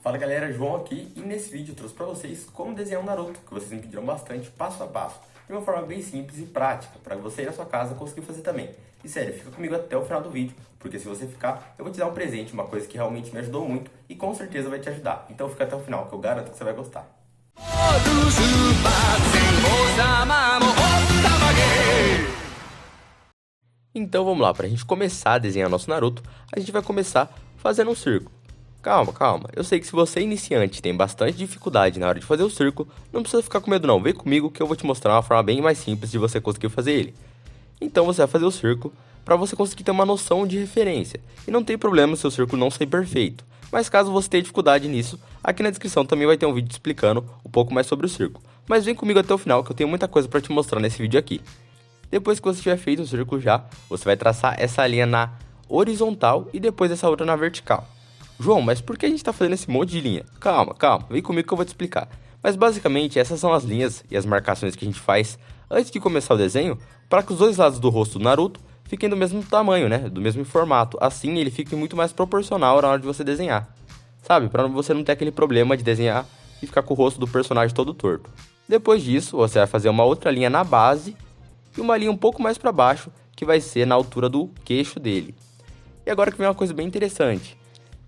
Fala galera, João aqui e nesse vídeo eu trouxe pra vocês como desenhar um Naruto, que vocês me pediram bastante, passo a passo, de uma forma bem simples e prática, para você ir na sua casa conseguir fazer também. E sério, fica comigo até o final do vídeo, porque se você ficar, eu vou te dar um presente, uma coisa que realmente me ajudou muito e com certeza vai te ajudar. Então fica até o final, que eu garanto que você vai gostar. Então vamos lá, pra gente começar a desenhar nosso Naruto, a gente vai começar fazendo um círculo. Calma, eu sei que se você é iniciante e tem bastante dificuldade na hora de fazer o círculo, não precisa ficar com medo não, vem comigo que eu vou te mostrar uma forma bem mais simples de você conseguir fazer ele. Então você vai fazer o círculo para você conseguir ter uma noção de referência, e não tem problema se o círculo não ser perfeito, mas caso você tenha dificuldade nisso, aqui na descrição também vai ter um vídeo explicando um pouco mais sobre o círculo. Mas vem comigo até o final que eu tenho muita coisa para te mostrar nesse vídeo aqui. Depois que você tiver feito o círculo já, você vai traçar essa linha na horizontal e depois essa outra na vertical. João, mas por que a gente está fazendo esse monte de linha? Calma, vem comigo que eu vou te explicar. Mas basicamente essas são as linhas e as marcações que a gente faz antes de começar o desenho para que os dois lados do rosto do Naruto fiquem do mesmo tamanho, né? Do mesmo formato. Assim ele fica muito mais proporcional na hora de você desenhar. Sabe? Para você não ter aquele problema de desenhar e ficar com o rosto do personagem todo torto. Depois disso, você vai fazer uma outra linha na base e uma linha um pouco mais para baixo que vai ser na altura do queixo dele. E agora que vem uma coisa bem interessante.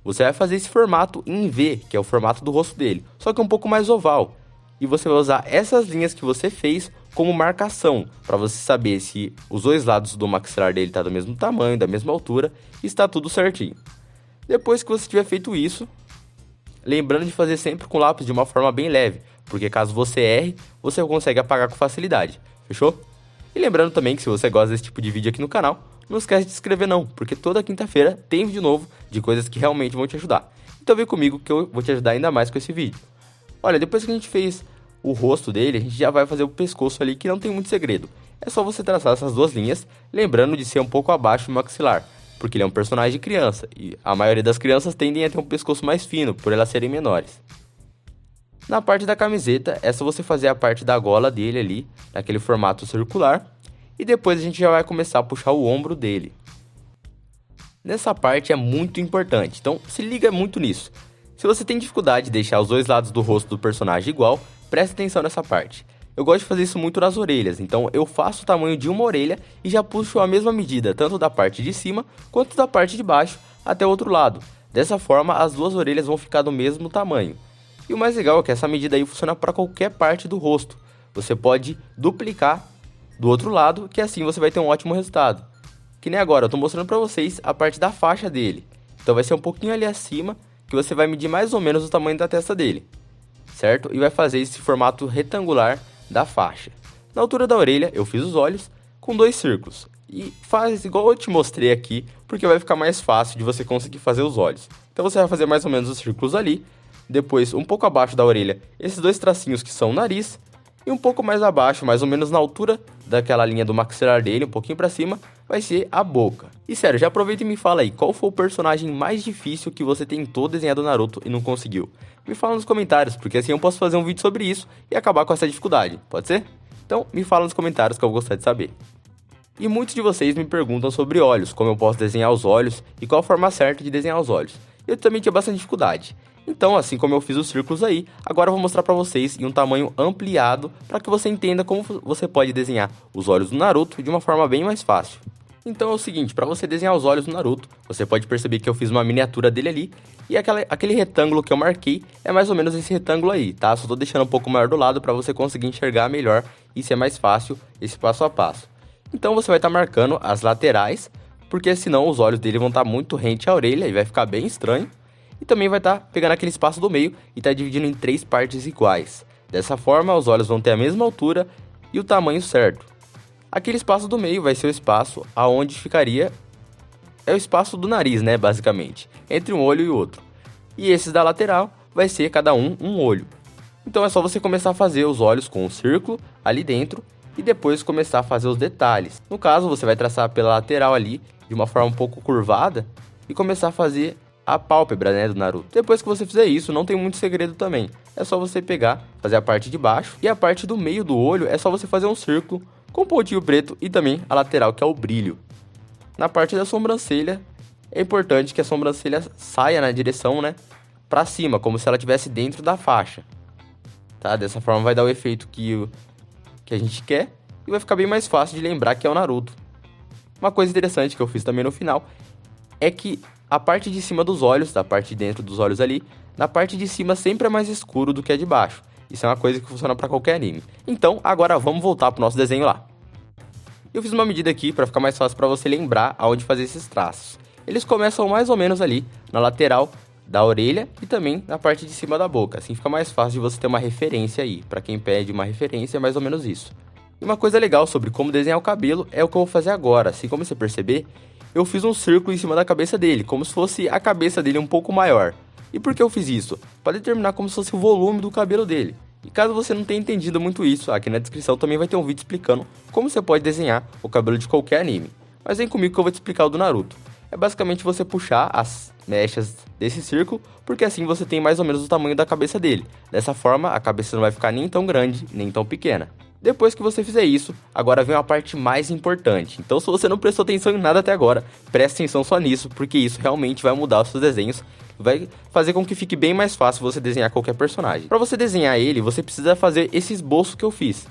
Você vai fazer esse formato em V, que é o formato do rosto dele, só que um pouco mais oval. E você vai usar essas linhas que você fez como marcação, para você saber se os dois lados do maxilar dele estão do mesmo tamanho, da mesma altura, e está tudo certinho. Depois que você tiver feito isso, lembrando de fazer sempre com lápis de uma forma bem leve, porque caso você erre, você consegue apagar com facilidade, fechou? E lembrando também que se você gosta desse tipo de vídeo aqui no canal, não esquece de se inscrever não, porque toda quinta-feira tem vídeo novo de coisas que realmente vão te ajudar. Então vem comigo que eu vou te ajudar ainda mais com esse vídeo. Olha, depois que a gente fez o rosto dele, a gente já vai fazer o pescoço ali, que não tem muito segredo. É só você traçar essas duas linhas, lembrando de ser um pouco abaixo do maxilar, porque ele é um personagem de criança, e a maioria das crianças tendem a ter um pescoço mais fino, por elas serem menores. Na parte da camiseta, é só você fazer a parte da gola dele ali, naquele formato circular, e depois a gente já vai começar a puxar o ombro dele. Nessa parte é muito importante, então se liga muito nisso. Se você tem dificuldade de deixar os dois lados do rosto do personagem igual, preste atenção nessa parte. Eu gosto de fazer isso muito nas orelhas, então eu faço o tamanho de uma orelha e já puxo a mesma medida, tanto da parte de cima quanto da parte de baixo até o outro lado. Dessa forma as duas orelhas vão ficar do mesmo tamanho. E o mais legal é que essa medida aí funciona para qualquer parte do rosto. Você pode duplicar do outro lado, que assim você vai ter um ótimo resultado. Que nem agora, eu tô mostrando pra vocês a parte da faixa dele. Então vai ser um pouquinho ali acima, que você vai medir mais ou menos o tamanho da testa dele, certo? E vai fazer esse formato retangular da faixa. Na altura da orelha, eu fiz os olhos com dois círculos. E faz igual eu te mostrei aqui, porque vai ficar mais fácil de você conseguir fazer os olhos. Então você vai fazer mais ou menos os círculos ali. Depois, um pouco abaixo da orelha, esses dois tracinhos que são o nariz. E um pouco mais abaixo, mais ou menos na altura daquela linha do maxilar dele, um pouquinho pra cima, vai ser a boca. E sério, já aproveita e me fala aí, qual foi o personagem mais difícil que você tentou desenhar do Naruto e não conseguiu? Me fala nos comentários, porque assim eu posso fazer um vídeo sobre isso e acabar com essa dificuldade, pode ser? Então me fala nos comentários que eu vou gostar de saber. E muitos de vocês me perguntam sobre olhos, como eu posso desenhar os olhos e qual a forma certa de desenhar os olhos. Eu também tinha bastante dificuldade. Então, assim como eu fiz os círculos aí, agora eu vou mostrar pra vocês em um tamanho ampliado para que você entenda como você pode desenhar os olhos do Naruto de uma forma bem mais fácil. Então é o seguinte, para você desenhar os olhos do Naruto, você pode perceber que eu fiz uma miniatura dele ali e aquele retângulo que eu marquei é mais ou menos esse retângulo aí, tá? Só tô deixando um pouco maior do lado para você conseguir enxergar melhor e ser mais fácil esse passo a passo. Então você vai estar marcando as laterais, porque senão os olhos dele vão estar muito rente à orelha e vai ficar bem estranho. E também vai estar pegando aquele espaço do meio e tá dividindo em 3 partes iguais. Dessa forma, os olhos vão ter a mesma altura e o tamanho certo. Aquele espaço do meio vai ser o espaço aonde ficaria... É o espaço do nariz, né, basicamente. Entre um olho e outro. E esses da lateral vai ser cada um olho. Então é só você começar a fazer os olhos com um círculo ali dentro e depois começar a fazer os detalhes. No caso, você vai traçar pela lateral ali de uma forma um pouco curvada e começar a fazer a pálpebra, né, do Naruto. Depois que você fizer isso, não tem muito segredo também. É só você pegar, fazer a parte de baixo e a parte do meio do olho é só você fazer um círculo com um pontinho preto e também a lateral, que é o brilho. Na parte da sobrancelha, é importante que a sobrancelha saia na direção, né, pra cima, como se ela estivesse dentro da faixa, tá? Dessa forma vai dar o efeito que a gente quer e vai ficar bem mais fácil de lembrar que é o Naruto. Uma coisa interessante que eu fiz também no final é que a parte de cima dos olhos, da parte de dentro dos olhos ali, na parte de cima sempre é mais escuro do que a de baixo. Isso é uma coisa que funciona para qualquer anime. Então, agora vamos voltar pro nosso desenho lá. Eu fiz uma medida aqui para ficar mais fácil para você lembrar aonde fazer esses traços. Eles começam mais ou menos ali na lateral da orelha e também na parte de cima da boca. Assim fica mais fácil de você ter uma referência aí. Para quem pede uma referência é mais ou menos isso. E uma coisa legal sobre como desenhar o cabelo é o que eu vou fazer agora. Assim como você perceber, eu fiz um círculo em cima da cabeça dele, como se fosse a cabeça dele um pouco maior. E por que eu fiz isso? Para determinar como se fosse o volume do cabelo dele. E caso você não tenha entendido muito isso, aqui na descrição também vai ter um vídeo explicando como você pode desenhar o cabelo de qualquer anime. Mas vem comigo que eu vou te explicar o do Naruto. É basicamente você puxar as mechas desse círculo, porque assim você tem mais ou menos o tamanho da cabeça dele. Dessa forma, a cabeça não vai ficar nem tão grande, nem tão pequena. Depois que você fizer isso, agora vem a parte mais importante. Então se você não prestou atenção em nada até agora, preste atenção só nisso, porque isso realmente vai mudar os seus desenhos. Vai fazer com que fique bem mais fácil você desenhar qualquer personagem. Para você desenhar ele, você precisa fazer esse esboço que eu fiz.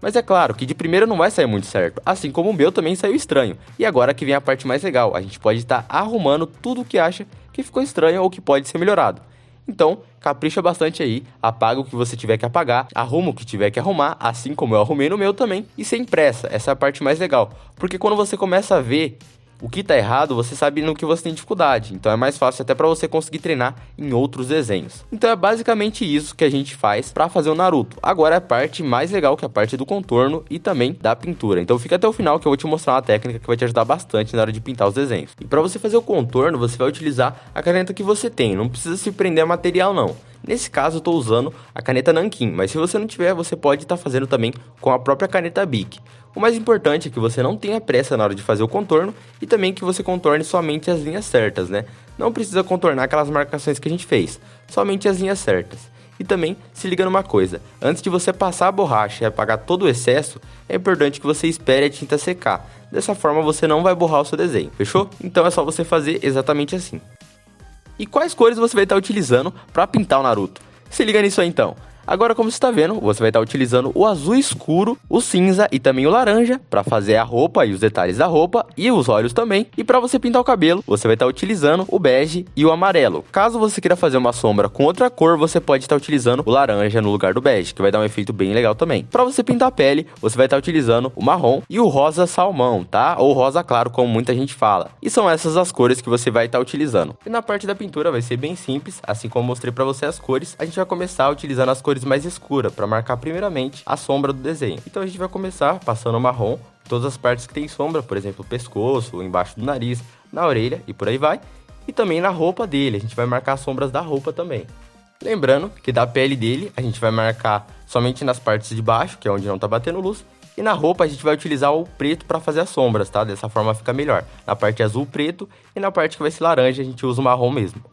Mas é claro que de primeira não vai sair muito certo, assim como o meu também saiu estranho. E agora que vem a parte mais legal, a gente pode estar arrumando tudo o que acha que ficou estranho ou que pode ser melhorado. Então, capricha bastante aí, apaga o que você tiver que apagar, arruma o que tiver que arrumar, assim como eu arrumei no meu também, e sem pressa, essa é a parte mais legal. Porque quando você começa a ver o que tá errado, você sabe no que você tem dificuldade, então é mais fácil até para você conseguir treinar em outros desenhos. Então é basicamente isso que a gente faz para fazer o Naruto. Agora é a parte mais legal, que é a parte do contorno e também da pintura. Então fica até o final que eu vou te mostrar uma técnica que vai te ajudar bastante na hora de pintar os desenhos. E para você fazer o contorno, você vai utilizar a caneta que você tem, não precisa se prender a material não. Nesse caso eu estou usando a caneta Nanquim, mas se você não tiver, você pode estar fazendo também com a própria caneta Bic. O mais importante é que você não tenha pressa na hora de fazer o contorno e também que você contorne somente as linhas certas, né? Não precisa contornar aquelas marcações que a gente fez, somente as linhas certas. E também se liga numa coisa, antes de você passar a borracha e apagar todo o excesso, é importante que você espere a tinta secar. Dessa forma você não vai borrar o seu desenho, fechou? Então é só você fazer exatamente assim. E quais cores você vai estar utilizando para pintar o Naruto? Se liga nisso aí então. Agora, como você está vendo, você vai estar utilizando o azul escuro, o cinza e também o laranja para fazer a roupa e os detalhes da roupa e os olhos também. E para você pintar o cabelo, você vai estar utilizando o bege e o amarelo. Caso você queira fazer uma sombra com outra cor, você pode estar utilizando o laranja no lugar do bege, que vai dar um efeito bem legal também. Para você pintar a pele, você vai estar utilizando o marrom e o rosa salmão, tá? Ou rosa claro, como muita gente fala. E são essas as cores que você vai estar utilizando. E na parte da pintura vai ser bem simples, assim como eu mostrei para você as cores. A gente vai começar utilizando as cores mais escuras para marcar primeiramente a sombra do desenho. Então a gente vai começar passando o marrom em todas as partes que tem sombra, por exemplo, o pescoço, embaixo do nariz, na orelha e por aí vai. E também na roupa dele, a gente vai marcar as sombras da roupa também. Lembrando que da pele dele a gente vai marcar somente nas partes de baixo, que é onde não tá batendo luz. E na roupa a gente vai utilizar o preto para fazer as sombras, tá? Dessa forma fica melhor. Na parte azul, preto, e na parte que vai ser laranja a gente usa o marrom mesmo.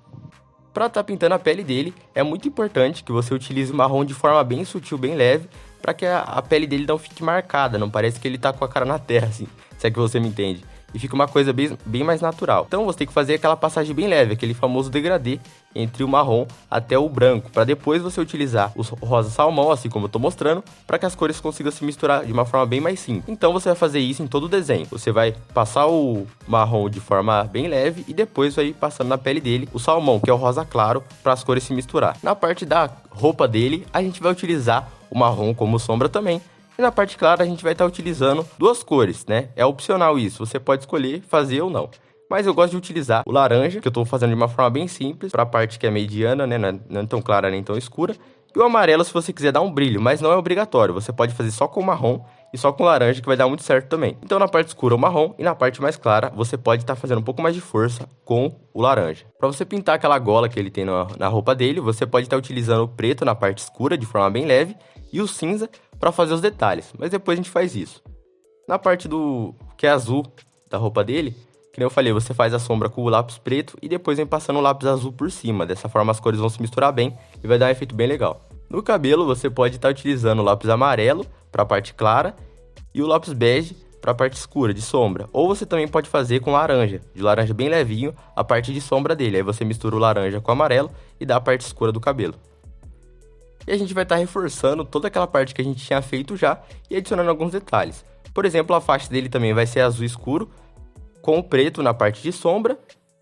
Para estar pintando a pele dele, é muito importante que você utilize o marrom de forma bem sutil, bem leve, para que a pele dele não fique marcada, não parece que ele tá com a cara na terra, assim, se é que você me entende. E fica uma coisa bem mais natural. Então você tem que fazer aquela passagem bem leve, aquele famoso degradê entre o marrom até o branco, para depois você utilizar o rosa salmão, assim como eu tô mostrando, para que as cores consigam se misturar de uma forma bem mais simples. Então você vai fazer isso em todo o desenho. Você vai passar o marrom de forma bem leve e depois vai passando na pele dele o salmão, que é o rosa claro, para as cores se misturar. Na parte da roupa dele, a gente vai utilizar o marrom como sombra também. E na parte clara a gente vai estar utilizando duas cores, né? É opcional isso, você pode escolher fazer ou não. Mas eu gosto de utilizar o laranja, que eu estou fazendo de uma forma bem simples, para a parte que é mediana, né? Não é tão clara nem tão escura. E o amarelo se você quiser dar um brilho, mas não é obrigatório. Você pode fazer só com o marrom e só com o laranja, que vai dar muito certo também. Então na parte escura o marrom e na parte mais clara você pode estar fazendo um pouco mais de força com o laranja. Para você pintar aquela gola que ele tem na roupa dele, você pode estar utilizando o preto na parte escura de forma bem leve e o cinza para fazer os detalhes, mas depois a gente faz isso. Na parte do que é azul da roupa dele, que nem eu falei, você faz a sombra com o lápis preto e depois vem passando o lápis azul por cima. Dessa forma as cores vão se misturar bem e vai dar um efeito bem legal. No cabelo você pode estar utilizando o lápis amarelo para a parte clara e o lápis bege para a parte escura, de sombra. Ou você também pode fazer com laranja, de laranja bem levinho, a parte de sombra dele. Aí você mistura o laranja com o amarelo e dá a parte escura do cabelo. E a gente vai estar reforçando toda aquela parte que a gente tinha feito já e adicionando alguns detalhes. Por exemplo, a faixa dele também vai ser azul escuro, com o preto na parte de sombra.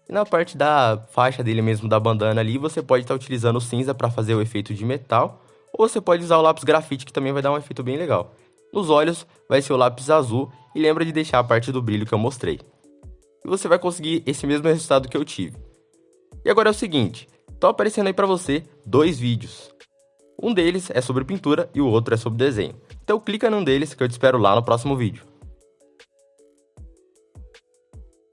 E na parte da faixa dele mesmo, da bandana ali, você pode estar utilizando o cinza para fazer o efeito de metal. Ou você pode usar o lápis grafite, que também vai dar um efeito bem legal. Nos olhos vai ser o lápis azul e lembra de deixar a parte do brilho que eu mostrei. E você vai conseguir esse mesmo resultado que eu tive. E agora é o seguinte, estão aparecendo aí para você 2 vídeos. Um deles é sobre pintura e o outro é sobre desenho. Então clica num deles que eu te espero lá no próximo vídeo.